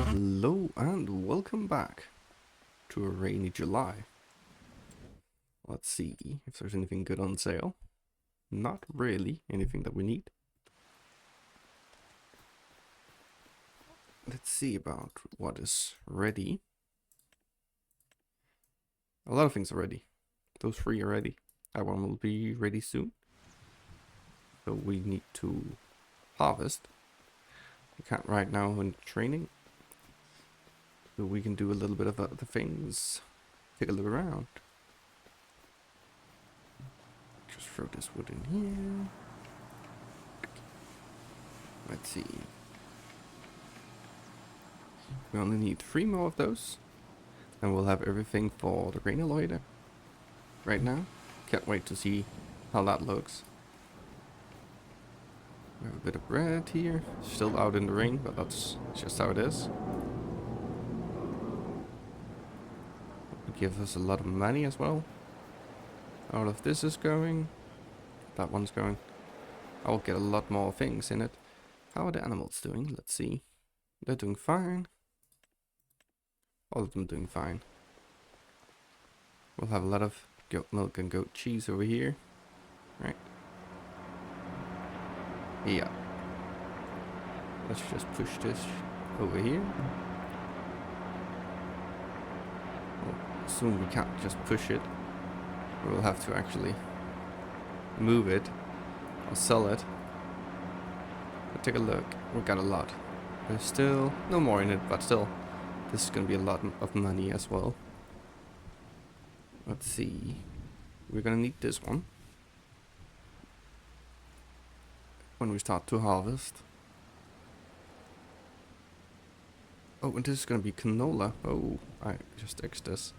Hello and welcome back to a rainy July. Let's see if there's anything good on sale. Not really anything that we need. Let's see about what is ready. A lot of things are ready. Those three are ready. That one will be ready soon. So we need to harvest. We can't right now in training. So we can do a little bit of other things. Take a look around. Just throw this wood in here. Let's see. We only need 3 more of those. And we'll have everything for the granuloider. Right now. Can't wait to see how that looks. We have a bit of bread here. Still out in the rain, but that's just how it is. It gives us a lot of money as well. All of this is going. That one's going. I'll get a lot more things in it. How are the animals doing? Let's see. They're doing fine. All of them doing fine. We'll have a lot of goat milk and goat cheese over here. Right. Yeah. Let's just push this over here. Well, soon we can't just push it. We'll have to actually move it or sell it. But take a look. We got a lot. There's still no more in it, but still, this is going to be a lot of money as well. Let's see. We're going to need this one when we start to harvest. Oh, and this is going to be canola. Oh, I just X'd this.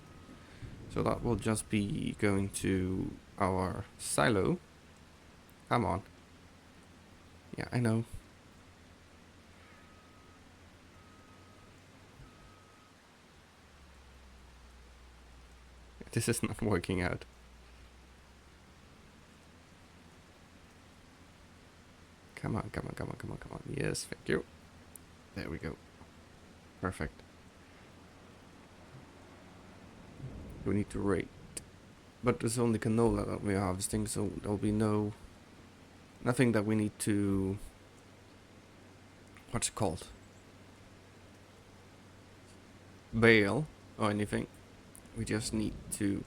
So that will just be going to our silo. Come on. Yeah, I know. This is not working out. Come on, come on, come on, come on, come on. Yes, thank you. There we go. Perfect. We need to rate. But there's only canola that we're harvesting, so there'll be nothing that we need to, what's it called? Bale or anything. We just need to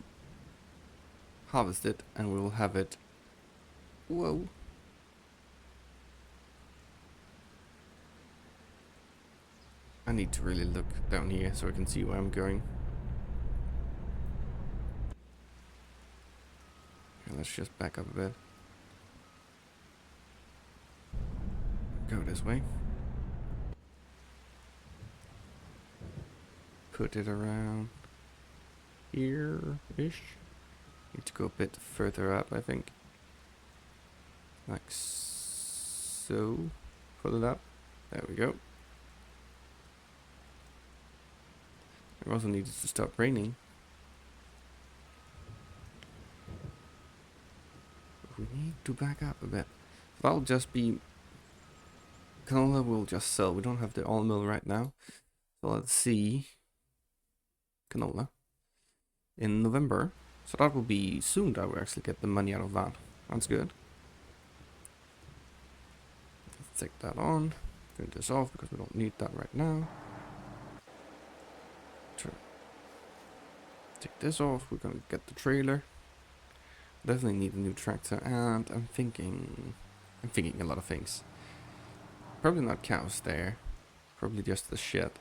harvest it and we'll have it. Whoa. I need to really look down here so I can see where I'm going. Okay, let's just back up a bit. Go this way. Put it around here-ish. Need to go a bit further up, I think. Like so. Pull it up. There we go. It also needed to stop raining. We need to back up a bit. That'll just be canola. We'll just sell. We don't have the all mill right now. So let's see. Canola in November. So that will be soon that we actually get the money out of that. That's good. Let's take that on. Turn this off because we don't need that right now. Take this off. We're gonna get the trailer. Definitely need a new tractor, and I'm thinking a lot of things. Probably not cows there. Probably just the shed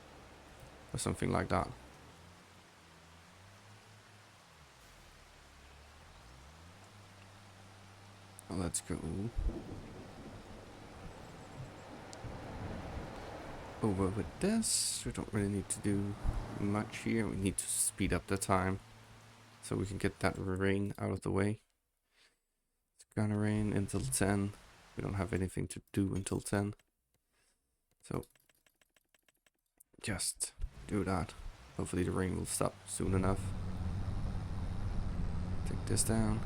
or something like that. Oh, let's go over with this. We don't really need to do much here. We need to speed up the time so we can get that rain out of the way. It's gonna rain until 10. We don't have anything to do until 10. So just do that. Hopefully the rain will stop soon enough. Take this down.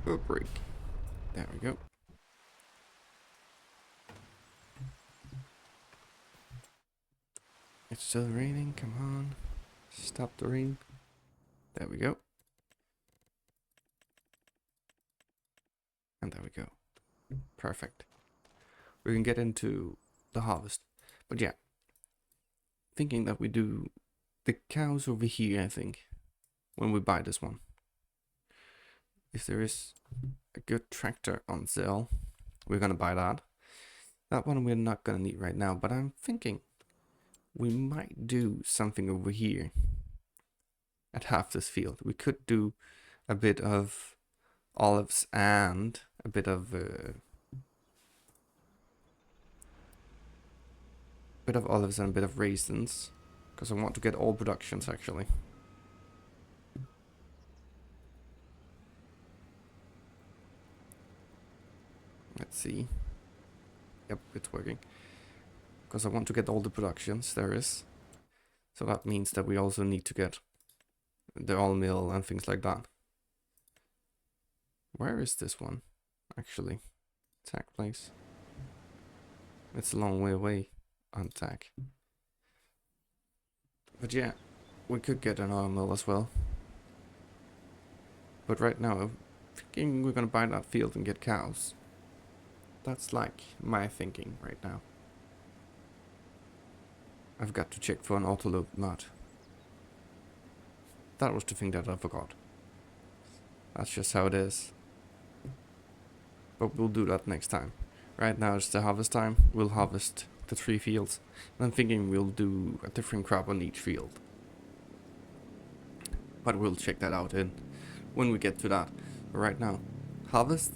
Oh, break. There we go. It's still raining, come on. Stop the rain. There we go. And there we go. Perfect. We can get into the harvest. But yeah, thinking that we do the cows over here, I think, when we buy this one. If there is a good tractor on sale, we're gonna buy that. That one we're not gonna need right now, but I'm thinking we might do something over here at half this field. We could do a bit of olives and a bit of olives and a bit of raisins, because I want to get all productions actually. Let's see. Yep, it's working. Because I want to get all the productions there is. So that means that we also need to get the all mill and things like that. Where is this one, actually? Tack place. It's a long way away on tack. But yeah, we could get an oil mill as well. But right now, I'm thinking we're gonna buy that field and get cows. That's like my thinking right now. I've got to check for an autoload nut. That was the thing that I forgot. That's just how it is. But we'll do that next time. Right now it's the harvest time. We'll harvest the 3 fields. And I'm thinking we'll do a different crop on each field. But we'll check that out when we get to that. But right now, harvest.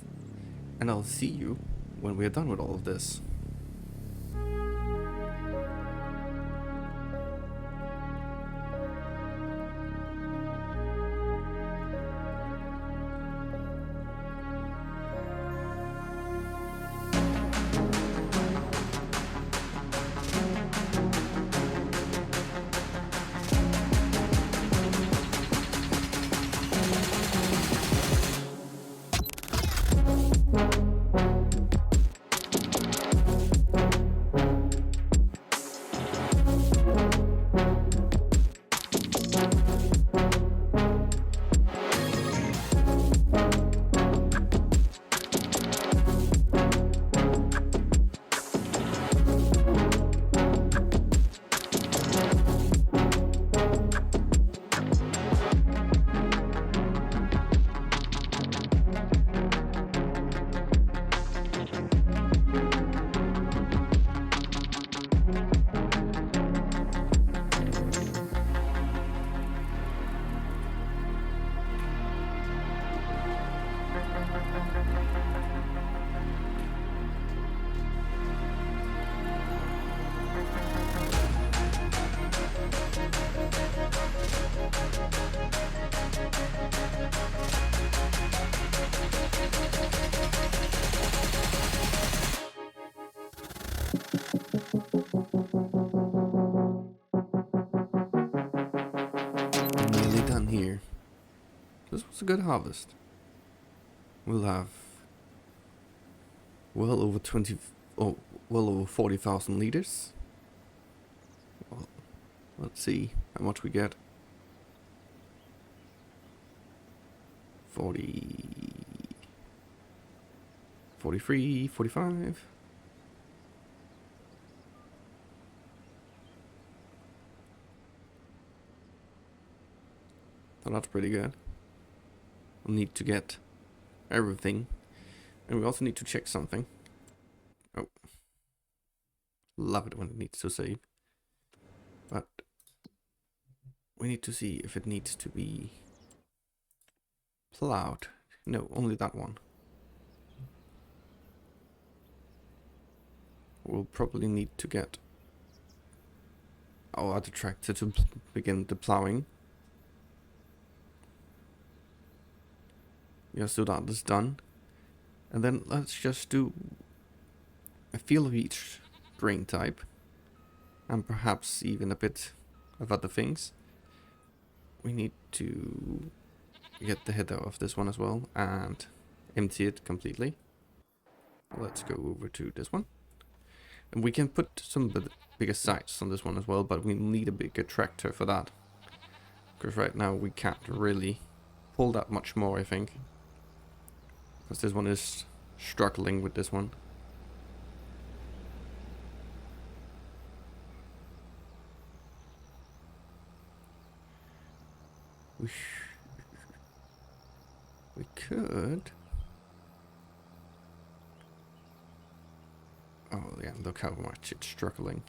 And I'll see you when we're done with all of this. Nearly done here. This was a good harvest. We'll have well over 40,000 liters. Well, let's see how much we get. 40, 43, 45. So that's pretty good. We'll need to get everything. And we also need to check something. Oh. Love it when it needs to save. But we need to see if it needs to be plowed. No, only that one. We'll probably need to get our other tractor to begin the plowing. Just so that is done. And then let's just do a field of each grain type. And perhaps even a bit of other things. We need to get the header of this one as well and empty it completely. Let's go over to this one. And we can put some bigger sites on this one as well, but we need a bigger tractor for that. Because right now we can't really pull that much more, I think. Because this one is struggling with this one. We could. Oh yeah, look how much it's struggling.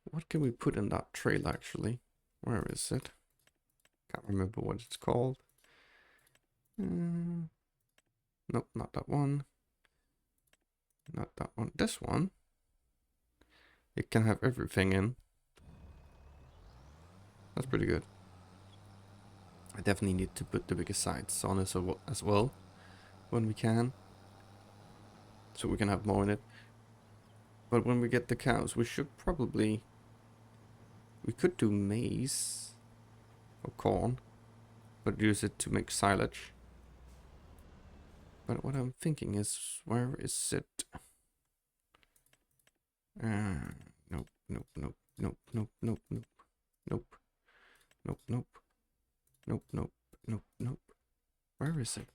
What can we put in that trailer actually? Where is it? Can't remember what it's called. Nope, not that one. Not that one. This one. It can have everything in. That's pretty good. I definitely need to put the bigger sides on as well when we can. So we can have more in it. But when we get the cows, we should probably... We could do maize or corn, but use it to make silage. But what I'm thinking is, where is it? Nope, nope, nope, nope, nope, nope, nope, nope, nope, nope, nope, nope, nope, nope. Where is it?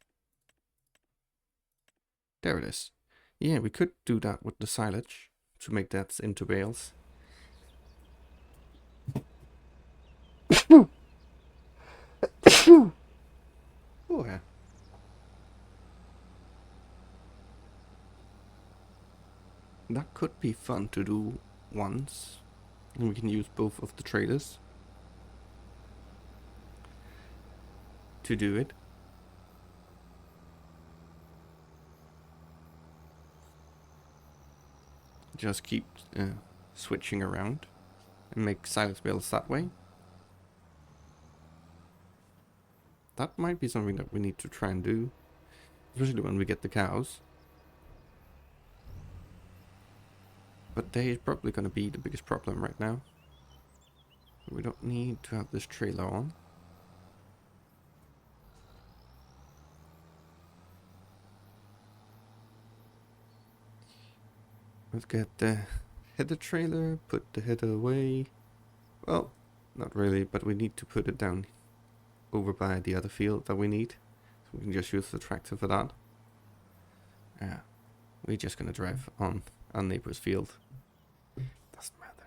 There it is. Yeah, we could do that with the silage to make that into bales. Oh yeah. That could be fun to do once. And we can use both of the trailers to do it. Just keep switching around and make silage bales that way. That might be something that we need to try and do, especially when we get the cows. But they're probably going to be the biggest problem right now. We don't need to have this trailer on. Let's get the header trailer, put the header away. Well, not really, but we need to put it down over by the other field that we need. So we can just use the tractor for that. Yeah, we're just gonna drive on our neighbor's field. Doesn't matter.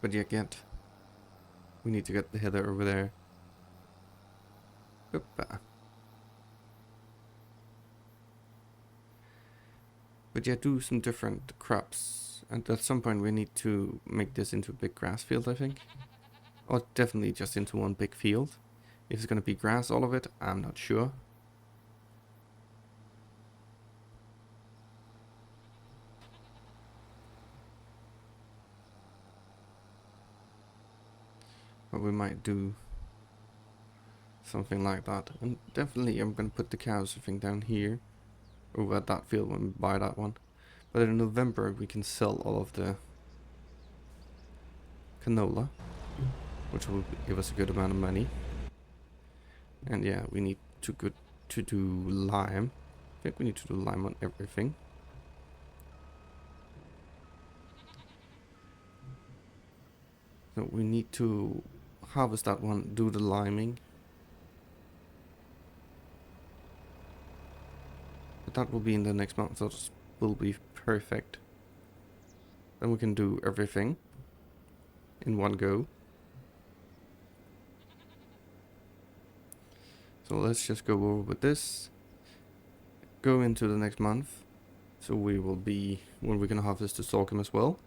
But we need to get the header over there. Hoppa. But yeah, do some different crops. And at some point we need to make this into a big grass field, I think. Or definitely just into one big field. If it's gonna be grass, all of it, I'm not sure. But we might do something like that. And definitely I'm gonna put the cows, I think, down here. Over at that field when we buy that one. But in November we can sell all of the canola, which will give us a good amount of money. And yeah, we need to do lime. I think we need to do lime on everything. So we need to harvest that one, do the liming. But that will be in the next month, so this will be perfect. Then we can do everything in one go. So let's just go over with this. Go into the next month. So we will be, when we're gonna harvest the sorghum as well.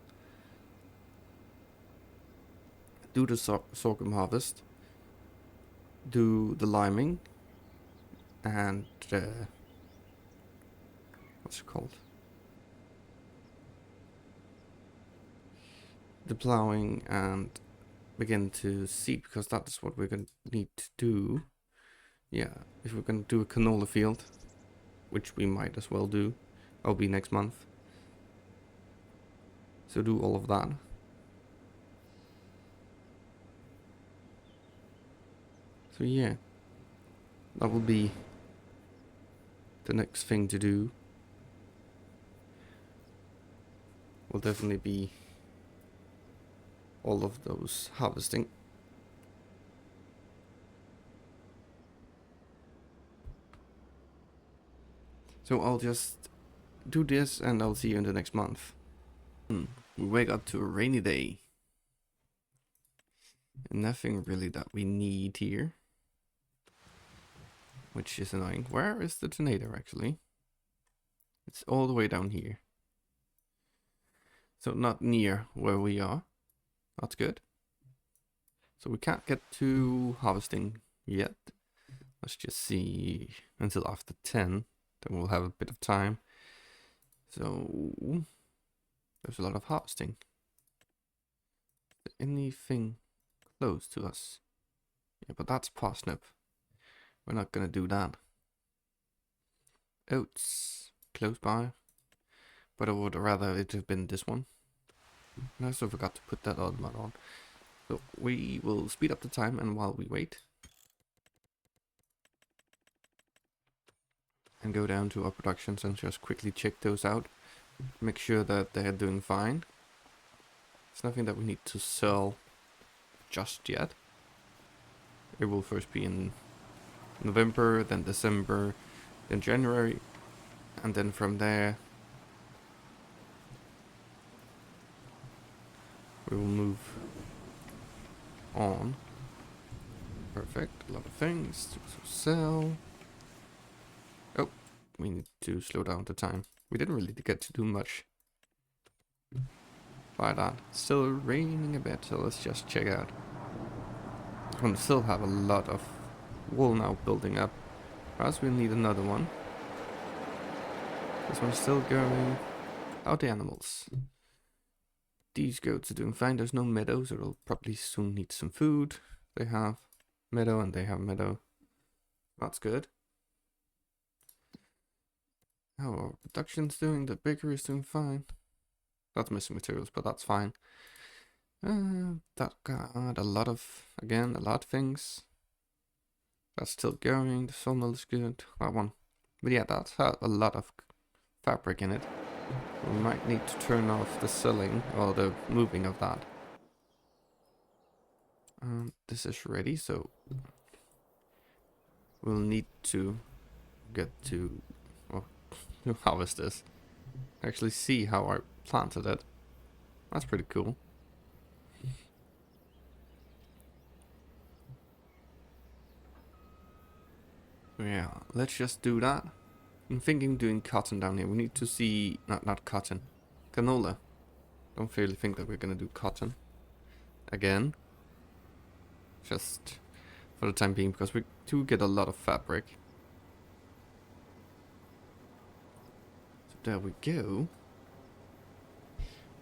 Do the sorghum harvest. Do the liming. And what's it called? the plowing and begin to seed, because that's what we're going to need to do. Yeah, if we're going to do a canola field, which we might as well do, that'll be next month. So do all of that. So yeah, that will be the next thing to do. Will definitely be all of those harvesting. So I'll just do this and I'll see you in the next month. We wake up to a rainy day. And nothing really that we need here. Which is annoying. Where is the tornado actually? It's all the way down here. So not near where we are. That's good. So we can't get to harvesting yet. Let's just see until after 10. Then we'll have a bit of time. So there's a lot of harvesting. Anything close to us? Yeah, but that's parsnip. We're not gonna do that. Oats close by. But I would rather it have been this one. And I also forgot to put that odd mud on. So we will speed up the time, and while we wait, and go down to our productions and just quickly check those out. Make sure that they're doing fine. It's nothing that we need to sell just yet. It will first be in November, then December, then January, and then from there we will move on. Perfect, a lot of things to sell. Oh, we need to slow down the time. We didn't really get to do much by that. Still raining a bit, so let's just check out. We still have a lot of wool now building up. Perhaps we'll need another one. This one's still going. Out the animals. These goats are doing fine. There's no meadow, so they'll probably soon need some food. They have meadow and they have meadow. That's good. How are production's doing? The bakery is doing fine. That's missing materials, but that's fine. That got a lot of things. That's still going. The sawmill is good. That one. But yeah, that's had a lot of fabric in it. We might need to turn off the selling or the moving of that. This is ready, so we'll need to get to harvest this. Actually see how I planted it. That's pretty cool. Yeah, let's just do that. I'm thinking doing cotton down here. We need to see, not cotton, canola. Don't really think that we're gonna do cotton again. Just for the time being, because we do get a lot of fabric. So there we go.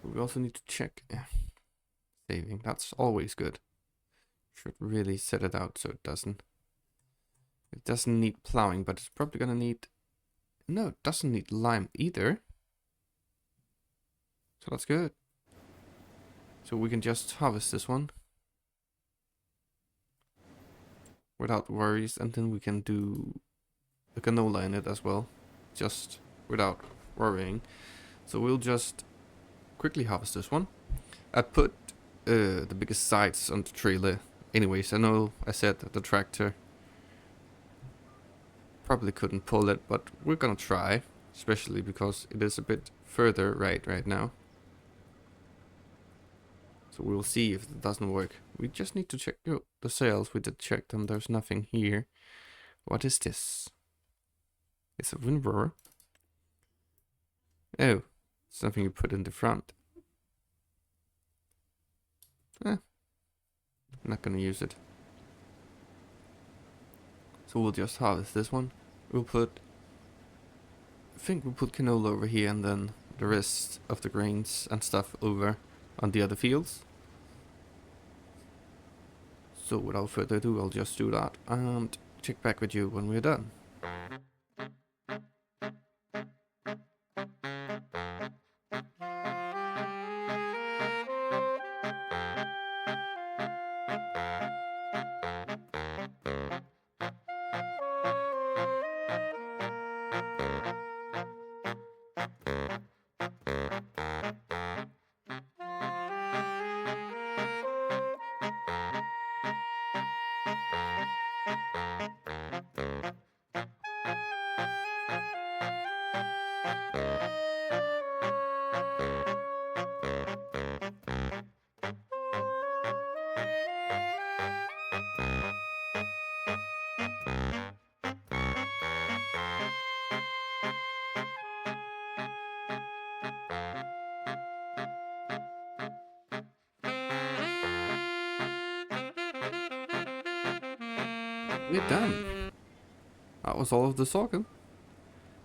We also need to check saving. That's always good. Should really set it out so it doesn't. It doesn't need plowing, but it's probably gonna need. No, it doesn't need lime either. So that's good. So we can just harvest this one without worries, and then we can do the canola in it as well, just without worrying. So we'll just quickly harvest this one. I put the biggest sides on the trailer. Anyways, I know I said that the tractor probably couldn't pull it, but we're gonna try, especially because it is a bit further right now. So we'll see if it doesn't work. We just need to check the sails. We did check them. There's nothing here. What is this? It's a windrower. Oh, something you put in the front. I'm not gonna use it. So we'll just harvest this one. I think we'll put canola over here and then the rest of the grains and stuff over on the other fields. So without further ado, I'll just do that and check back with you when we're done. We're done. That was all of the sorghum.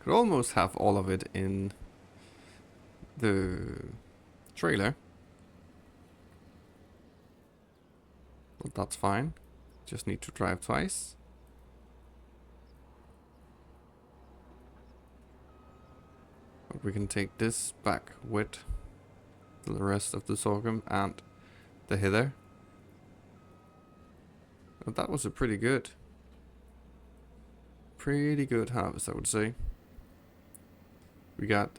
Could almost have all of it in the trailer. But that's fine. Just need to drive twice. But we can take this back with the rest of the sorghum and the heather. But that was a pretty good harvest, I would say. We got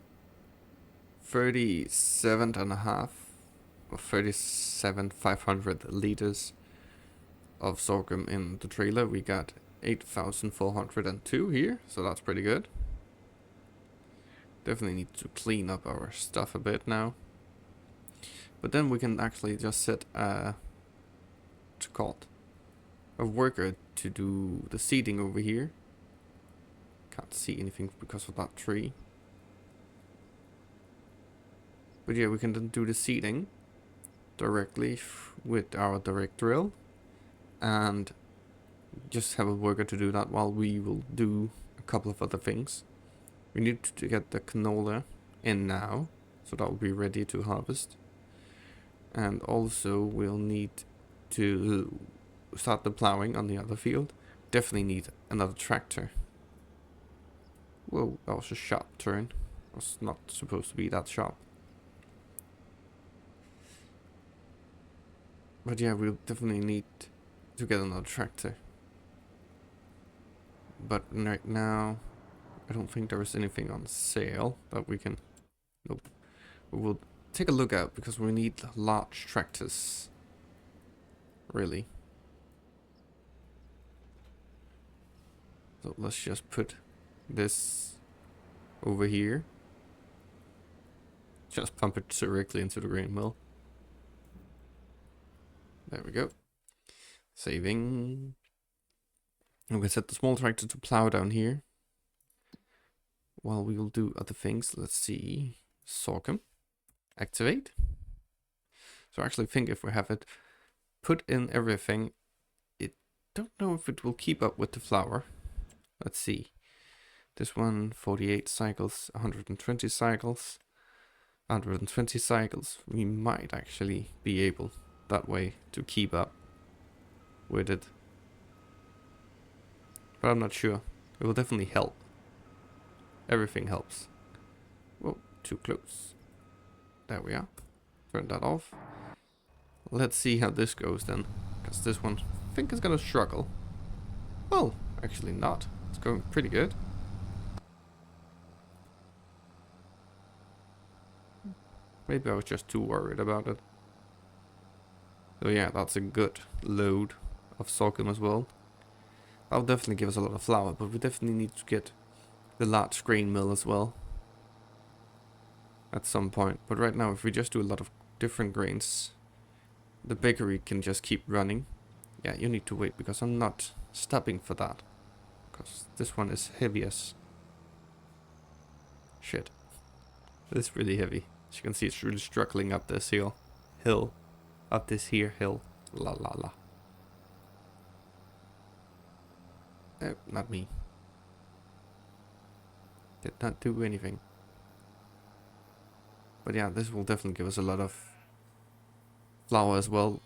37.5 or 37,500 liters of sorghum in the trailer. We got 8,402 here, so that's pretty good. Definitely need to clean up our stuff a bit now. But then we can actually just set a worker to do the seeding over here. Can't see anything because of that tree. But yeah, we can then do the seeding directly with our direct drill. And just have a worker to do that while we will do a couple of other things. We need to get the canola in now, so that will be ready to harvest. And also we'll need to start the plowing on the other field. Definitely need another tractor. Whoa, that was a sharp turn. It was not supposed to be that sharp. But yeah, we'll definitely need to get another tractor. But right now, I don't think there is anything on sale that we can... Nope. We will take a look at, because we need large tractors. Really. So let's just put this over here. Just pump it directly into the grain mill. There we go. Saving. And we can set the small tractor to plow down here. While we will do other things. Let's see. Sorghum. Activate. So I actually think if we have it put in everything, it don't know if it will keep up with the flower. Let's see. This one, 48 cycles, 120 cycles, 120 cycles. We might actually be able that way to keep up with it. But I'm not sure. It will definitely help. Everything helps. Whoa, too close. There we are. Turn that off. Let's see how this goes then. Because this one I think is gonna struggle. Well, actually not. It's going pretty good. Maybe I was just too worried about it. So yeah, that's a good load of sorghum as well. That'll definitely give us a lot of flour, but we definitely need to get the large grain mill as well. At some point. But right now, if we just do a lot of different grains, the bakery can just keep running. Yeah, you need to wait because I'm not stopping for that. Because this one is heavy as shit. It's really heavy. As you can see, it's really struggling up this hill. Up this here hill. La la la. Oh, not me. Did not do anything. But yeah, this will definitely give us a lot of flour as well,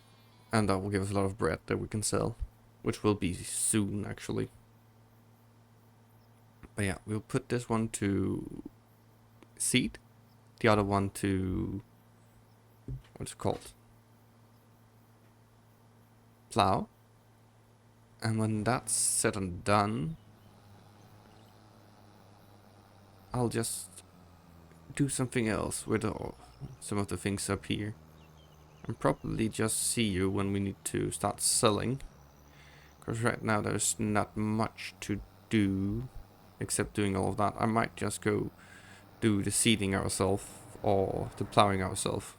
and that will give us a lot of bread that we can sell, which will be soon actually. But yeah, we'll put this one to seed, the other one to, what's it called, plow. And when that's said and done, I'll just do something else with some of the things up here. And probably just see you when we need to start selling. Because right now there's not much to do except doing all of that. I might just go do the seeding ourselves or the plowing ourselves.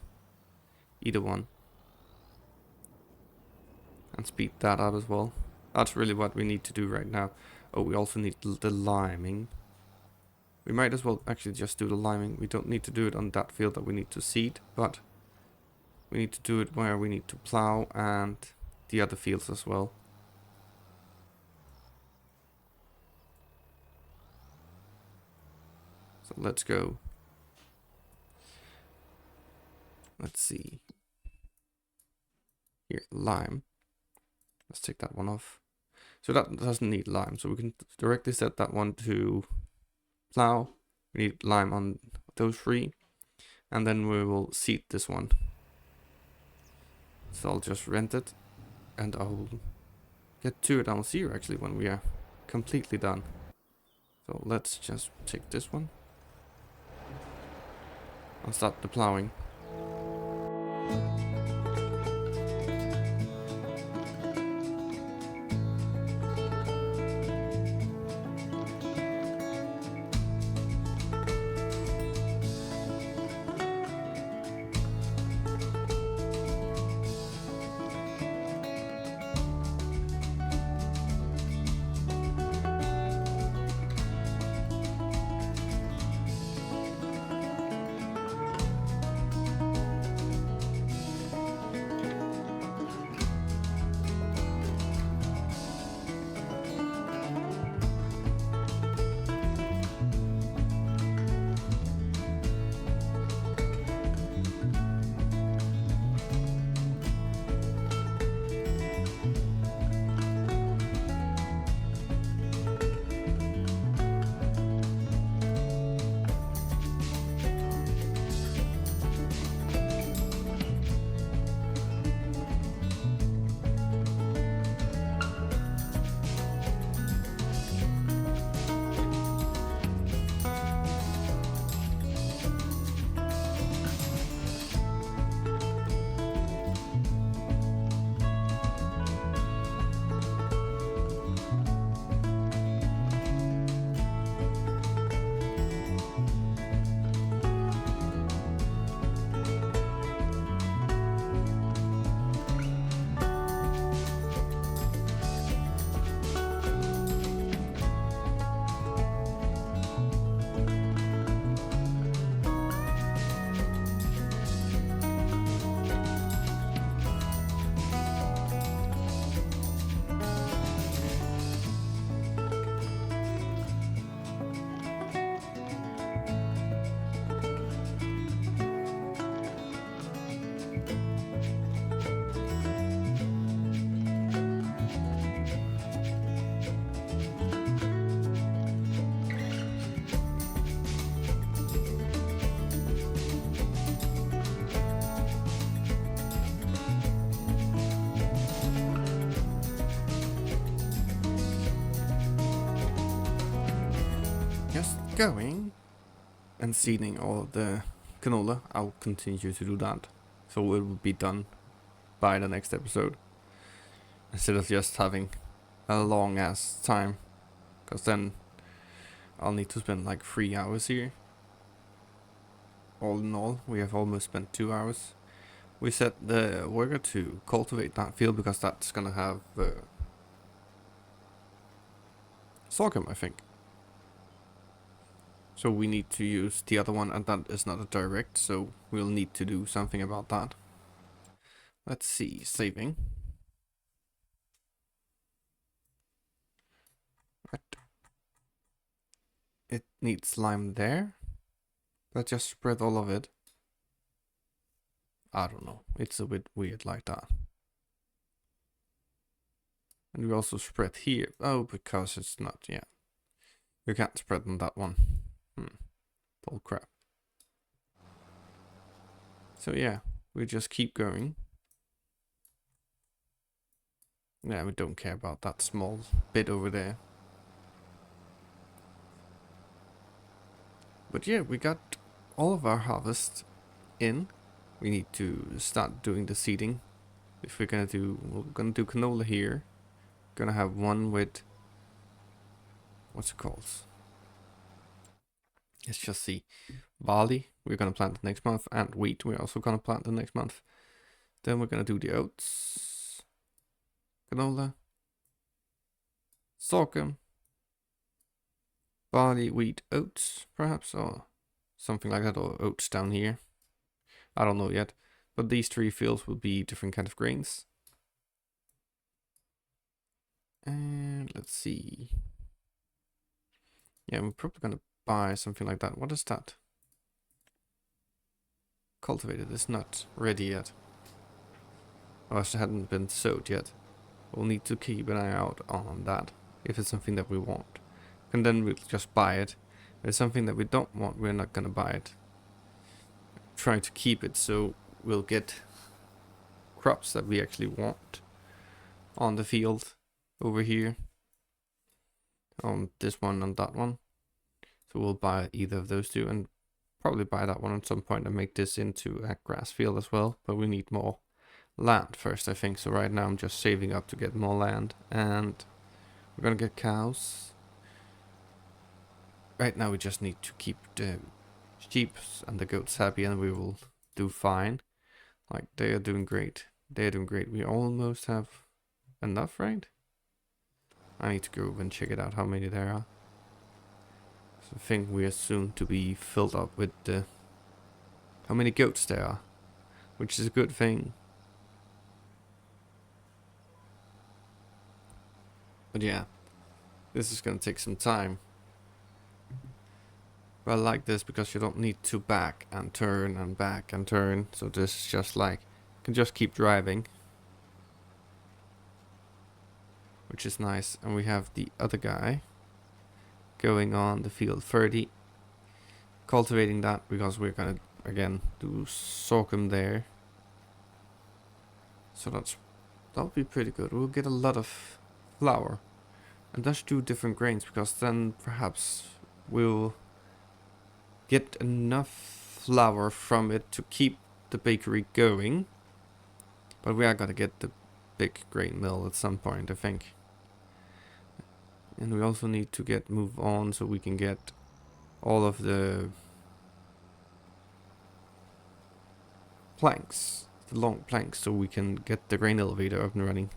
Either one. And speed that up as well. That's really what we need to do right now. Oh, we also need the liming. We might as well actually just do the liming. We don't need to do it on that field that we need to seed, but we need to do it where we need to plow and the other fields as well. So let's go. Let's see. Here, lime. Let's take that one off. So that doesn't need lime. So we can directly set that one to plow. We need lime on those three. And then we will seed this one. So I'll just rent it. And I'll get to it. I'll see you actually when we are completely done. So let's just take this one. I'll start the plowing. Just going and seeding all of the canola. I'll continue to do that. So it will be done by the next episode. Instead of just having a long ass time. Because then I'll need to spend like 3 hours here. All in all, we have almost spent 2 hours. We set the worker to cultivate that field because that's gonna have sorghum, I think. So we need to use the other one, and that is not a direct, so we'll need to do something about that. Let's see, saving. Right. It needs lime there. Let's just spread all of it. I don't know. It's a bit weird like that. And we also spread here. Oh, because it's not, yeah. You can't spread on that one. Bull crap. So yeah, we just keep going. Yeah, we don't care about that small bit over there. But yeah, we got all of our harvest in. We need to start doing the seeding. If we're gonna do canola here. Gonna have one with, what's it called? Let's just see. Barley, we're gonna plant the next month, and wheat, we're also gonna plant the next month. Then we're gonna do the oats, canola, sorghum, barley, wheat, oats, perhaps, or something like that, or oats down here. I don't know yet, but these 3 fields will be different kind of grains. And let's see. Yeah, we're probably gonna buy something like that. What is that? Cultivated is not ready yet. Or it hadn't been sowed yet. We'll need to keep an eye out on that, if it's something that we want. And then we'll just buy it. If it's something that we don't want, we're not gonna buy it. Try to keep it so we'll get crops that we actually want on the field over here. On this one and that one. So we'll buy either of those two and probably buy that one at some point and make this into a grass field as well. But we need more land first, I think. So right now I'm just saving up to get more land, and we're gonna get cows. Right now we just need to keep the sheep and the goats happy, and we will do fine. Like, they are doing great. They are doing great. We almost have enough, right? I need to go and check it out how many there are. So I think we are soon to be filled up with the how many goats there are, which is a good thing. But yeah, this is gonna take some time. But I like this because you don't need to back and turn and back and turn. So this is just like, you can just keep driving, which is nice. And we have the other guy going on the field 30, cultivating that because we're gonna again do sorghum there. So that'll be pretty good. We'll get a lot of flour, and let's do different grains because then perhaps we'll get enough flour from it to keep the bakery going. But we are gonna get the big grain mill at some point, I think. And we also need to move on so we can get all of the planks, the long planks, so we can get the grain elevator up and running.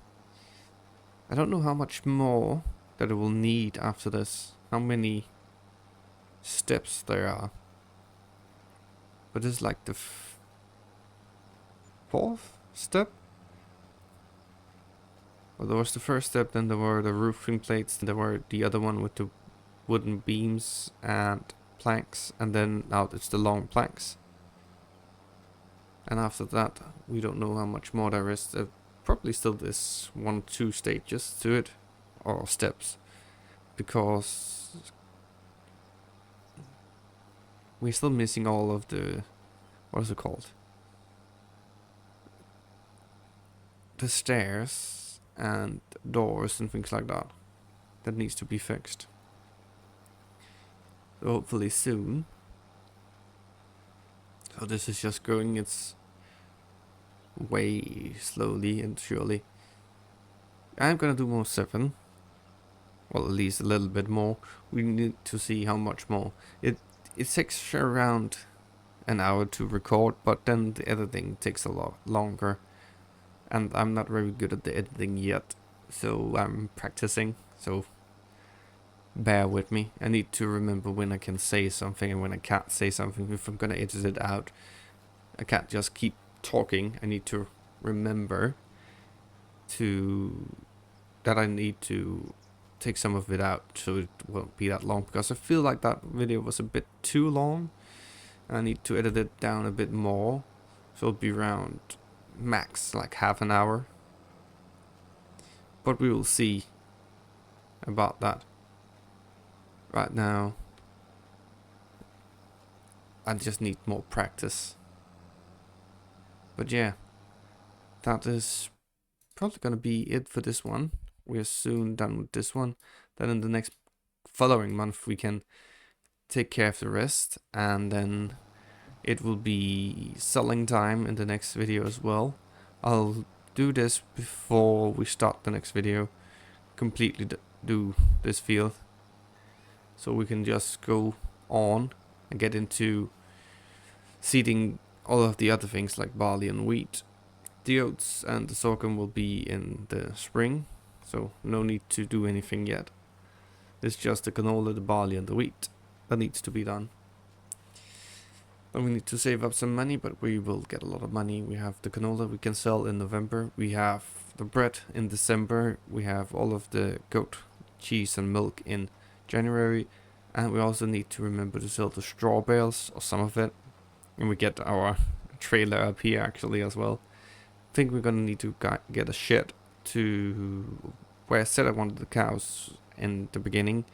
I don't know how much more that it will need after this, how many steps there are. But it's like the 4th step? Well, there was the first step, then there were the roofing plates, then there were the other one with the wooden beams and planks, and then now it's the long planks. And after that, we don't know how much more there is. Probably still this 1-2 stages to it, or steps, because we're still missing all of the, what is it called? The stairs and doors and things like that. That needs to be fixed. So hopefully soon. So this is just going its way slowly and surely. I'm gonna do more 7. Well, at least a little bit more. We need to see how much more. It takes around an hour to record, but then the editing takes a lot longer. And I'm not very good at the editing yet, so I'm practicing. So bear with me. I need to remember when I can say something and when I can't say something. If I'm gonna edit it out, I can't just keep talking. I need to remember that I need to take some of it out so it won't be that long, because I feel like that video was a bit too long. I need to edit it down a bit more So it'll be around max like half an hour. But we will see about that. Right now, I just need more practice. But yeah, that is probably gonna be it for this one. We're soon done with this one. Then in the next following month we can take care of the rest, and then it will be selling time in the next video as well. I'll do this before we start the next video. Completely do this field, so we can just go on and get into seeding all of the other things like barley and wheat. The oats and the sorghum will be in the spring, so no need to do anything yet. It's just the canola, the barley and the wheat that needs to be done. Then we need to save up some money, but we will get a lot of money. We have the canola we can sell in November. We have the bread in December. We have all of the goat cheese and milk in January. And we also need to remember to sell the straw bales, or some of it. And we get our trailer up here actually as well. I think we're gonna need to get a shed to where I said I wanted the cows in the beginning,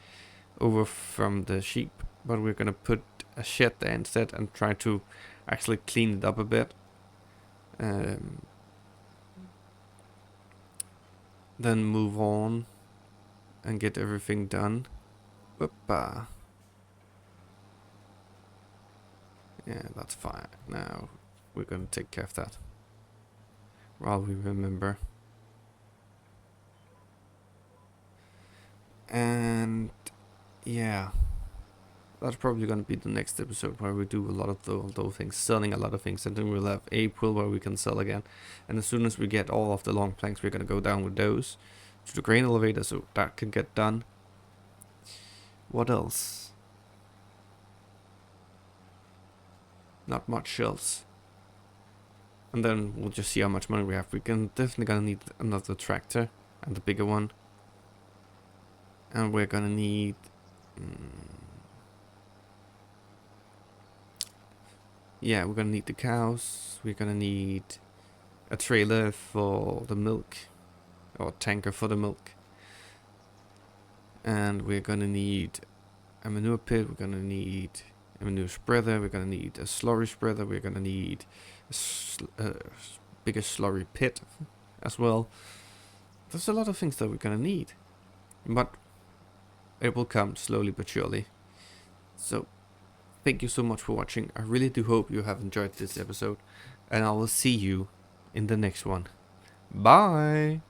over from the sheep. But we're gonna put a shed there instead and try to actually clean it up a bit. Then move on and get everything done. Whoopa. Yeah, that's fine. Now we're gonna take care of that while we remember. And yeah, that's probably going to be the next episode, where we do a lot of those things, selling a lot of things, and then we'll have April where we can sell again. And as soon as we get all of the long planks, we're going to go down with those to the grain elevator, so that can get done. What else? Not much else. And then we'll just see how much money we have. We can definitely gonna need another tractor, and a bigger one. And we're gonna need yeah, we're gonna need the cows. We're gonna need a trailer for the milk, or a tanker for the milk. And we're gonna need a manure pit. We're gonna need a manure spreader. We're gonna need a slurry spreader. We're gonna need a bigger slurry pit as well. There's a lot of things that we're gonna need, but it will come slowly but surely. So thank you so much for watching. I really do hope you have enjoyed this episode, and I will see you in the next one. Bye!